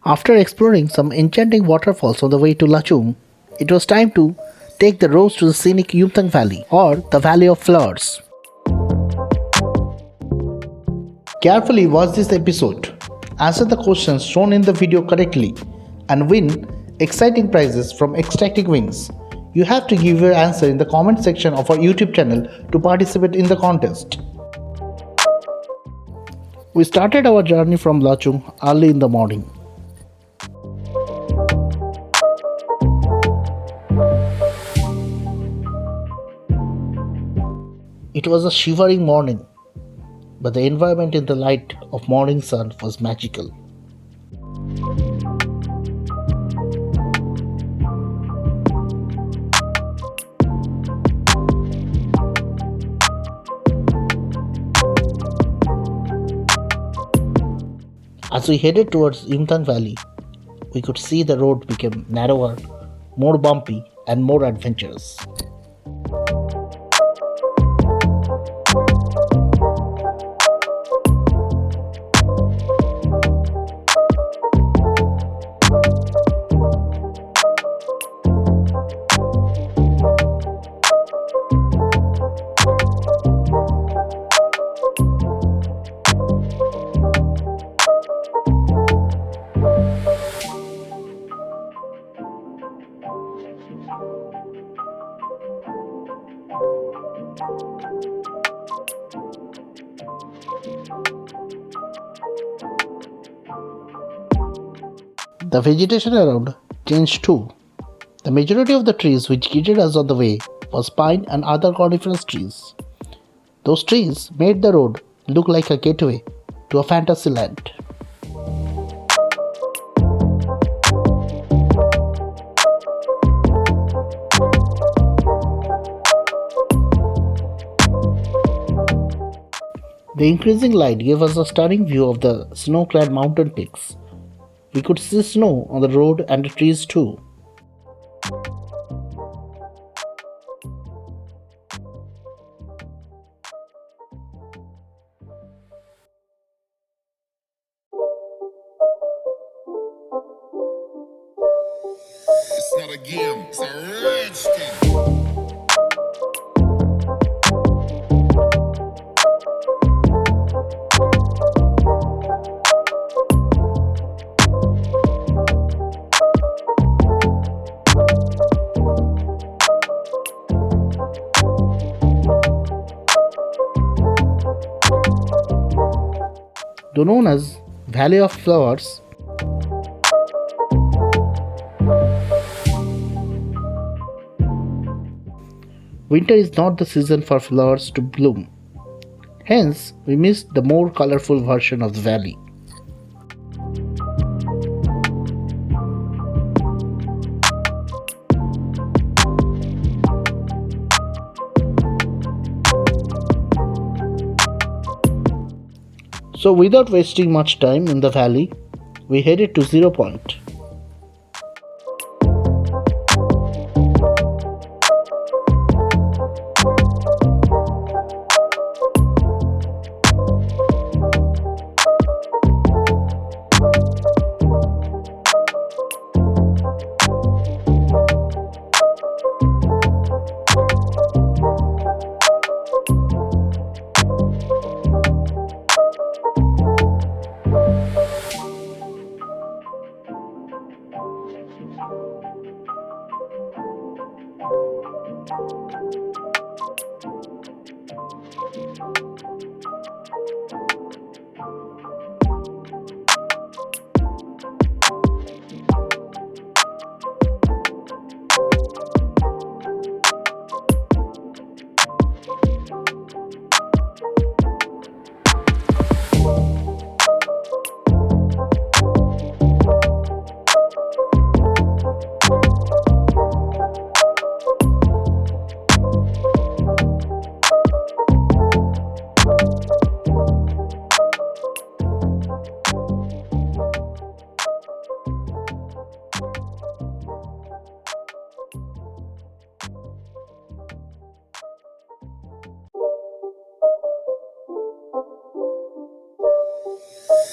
After exploring some enchanting waterfalls on the way to Lachung, it was time to take the roads to the scenic Yumthang Valley or the Valley of Flowers. Carefully watch this episode, answer the questions shown in the video correctly, and win exciting prizes from Ecstatic Wings. You have to give your answer in the comment section of our YouTube channel to participate in the contest. We started our journey from Lachung early in the morning. It was a shivering morning, but the environment in the light of morning sun was magical. As we headed towards Yumthang Valley, we could see the road became narrower, more bumpy, and more adventurous. The vegetation around changed too. The majority of the trees which greeted us on the way was pine and other coniferous trees. Those trees made the road look like a gateway to a fantasy land. The increasing light gave us a stunning view of the snow-clad mountain peaks. We could see snow on the road and the trees too. It's not a game, it's a rich thing. Though known as Valley of Flowers, winter is not the season for flowers to bloom. Hence, we missed the more colorful version of the valley. So without wasting much time in the valley, we headed to Zero Point.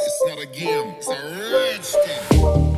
It's not a game, it's a rich thing.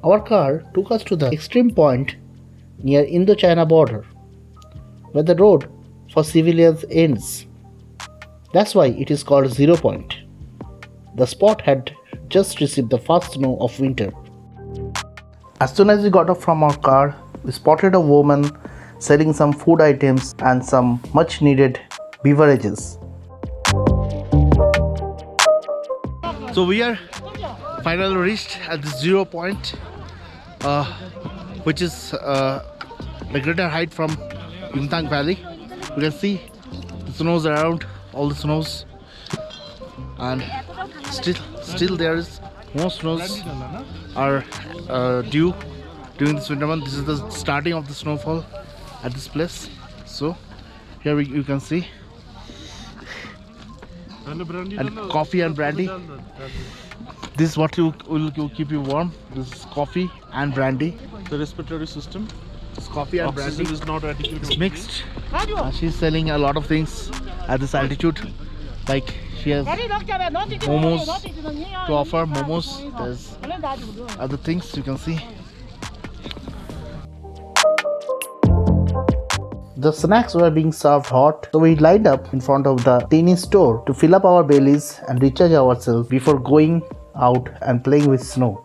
Our car took us to the extreme point near Indo-China border, where the road for civilians ends. That's why it is called Zero Point. The spot had just received the first snow of winter. As soon as we got off from our car, we spotted a woman selling some food items and some much needed beverages. So we are finally reached at the 0 point, which is the greater height from Yumtang Valley. You can see the snows around, all the snows, and still there is more snows are due during this winter month. This is the starting of the snowfall at this place. So here you can see, and coffee and brandy. This is what will keep you warm. This is coffee and brandy. The respiratory system. This coffee and brandy Oxygen is not adequate. is mixed. She's selling a lot of things at this altitude. Like she has momos to offer. Momos. There's other things you can see. The snacks were being served hot, so we lined up in front of the teeny store to fill up our bellies and recharge ourselves before going out and playing with snow.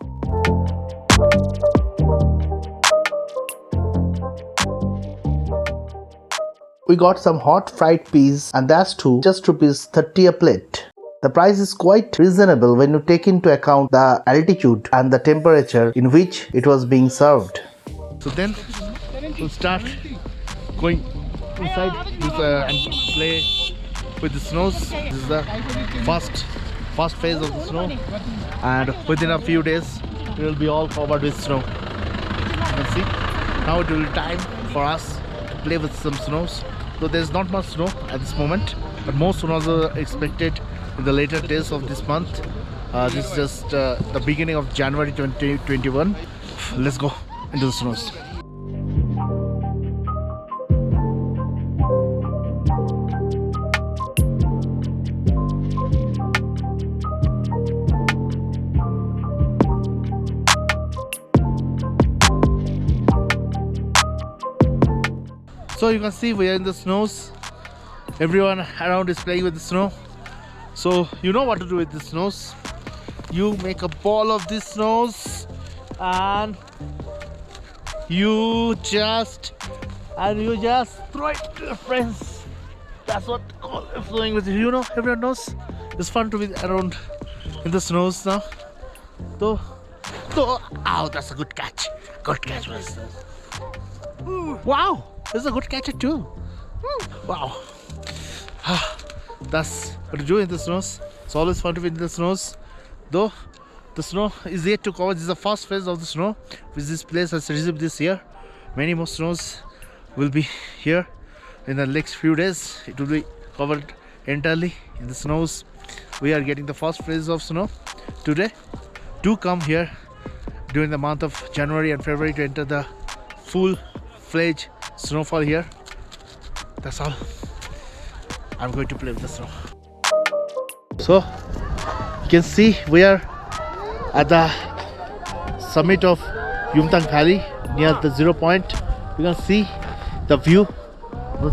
We got some hot fried peas, and that's too just rupees 30 a plate. The price is quite reasonable when you take into account the altitude and the temperature in which it was being served. So then we'll start going inside and play with the snows. This is the first phase of the snow, and within a few days it will be all covered with snow. You can see now it will be time for us to play with some snows. So there's not much snow at this moment, but more snows are expected in the later days of this month. This is just the beginning of January 2021. Let's go into the snows. So you can see we are in the snows. Everyone around is playing with the snow. So you know what to do with the snows. You make a ball of these snows and you just throw it to your friends. That's what flowing with you. You know, everyone knows it's fun to be around in the snows now. So ow, that's a good catch. Good catch, was. Wow, this is a good catch too. Wow. That's what to do in the snows. It's always fun to be in the snows. Though the snow is yet to cover. This is the first phase of the snow which this place has received this year. Many more snows will be here in the next few days. It will be covered entirely in the snows. We are getting the first phase of snow today. Do come here during the month of January and February to enter the full-fledged snowfall here. That's all. I'm going to play with the snow. So you can see we are at the summit of Yumtang Valley near the 0 point. You can see the view, the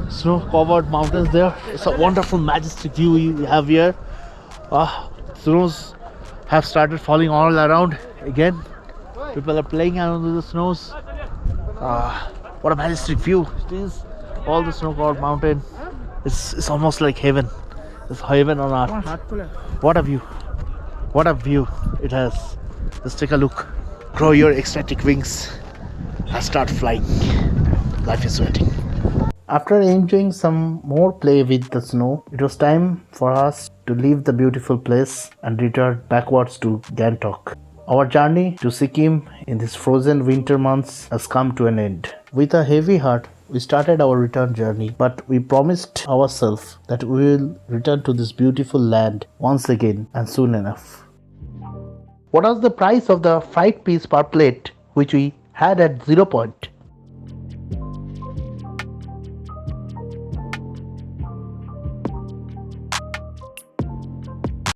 snow-covered mountains there. It's a wonderful, majestic view we have here. Snows have started falling all around again. People are playing around with the snows. What a majestic view it is. All the snow-covered mountain. It's almost like heaven. It's heaven on earth. What a view. What a view it has. Just take a look. Grow your ecstatic wings and start flying. Life is waiting. After enjoying some more play with the snow, it was time for us to leave the beautiful place and return backwards to Gangtok. Our journey to Sikkim in these frozen winter months has come to an end. With a heavy heart, we started our return journey, but we promised ourselves that we will return to this beautiful land once again and soon enough. What was the price of the fried peas per plate which we had at 0 point?